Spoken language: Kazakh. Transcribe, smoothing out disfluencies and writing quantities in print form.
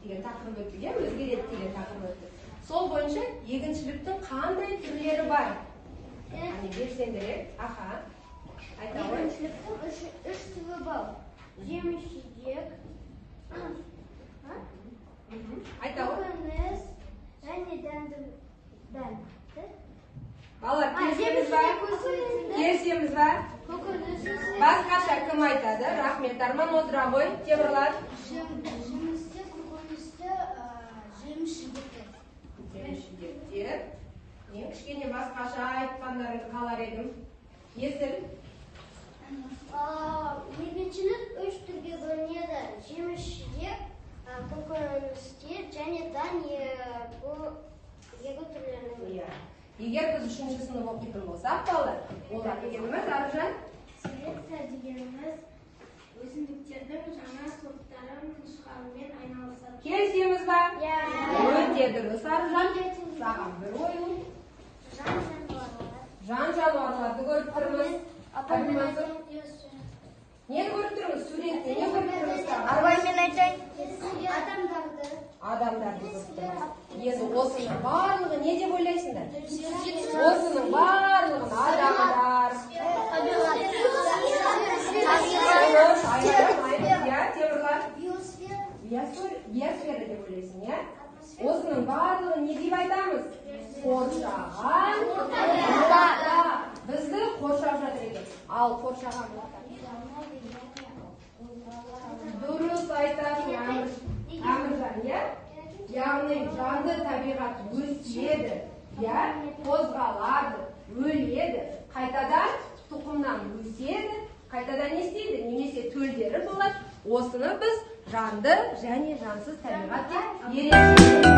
деген тақырып өттік, өзгереді деген тақырып өттік. Сол бойынша егіншіліктің қандай түрлері бар? Белсендірек, аха. Егіншіліктің үш түрі бар. Жеміс-жидек, көкөніс және дәнді. Балалар, келісеміз ба? Басқаша кім айтады? Рахмет, Арман отыра ғой, темірлар. Жемісті, көкөністі, жеміс-жидектер. Жеміс-жидектер. Мен кішкене басқаша айтқандарыңды қалар едім. Есіл? Егіншілік үш түрге бөлінеді. Жеміс-жидек, көкөністер және бұл егу түрлерінің. Егер біз 3-ші сынып оқитын болсақ, балалар, олар дегеніміз, Аружан? Селекция дегеніміз өсімдіктердің жаңа сорттарын шығарумен айналысады. Келісеміз ба? Өте дұрыс, Аружан. Саған бір ойын. Жан жануарларды көріп тұрмыз. Нені көріп тұрмыз? Суретте не көріп тұрмыз? Арбаймен айтайын. Адамдарды көріп тұрмыз. Енді осының барлығы не деп ойлайсыңдар? Осының барлығын адамдар. Биосфера деп ойлайсың, иә? Осының барлығын не деп айтамыз? Қоршаған орта. Бізді қоршап жатыр екен. Ал қоршаған орта. Дұрыс айтасың, Әміржан, иә? Яғни жанды табиғат өседі, қозғалады, өледі, қайтадан тұқымнан өседі, қайтадан не істейді, немесе төлдері болады. Осыны біз жанды және жансыз табиғат деп ерекшелейміз.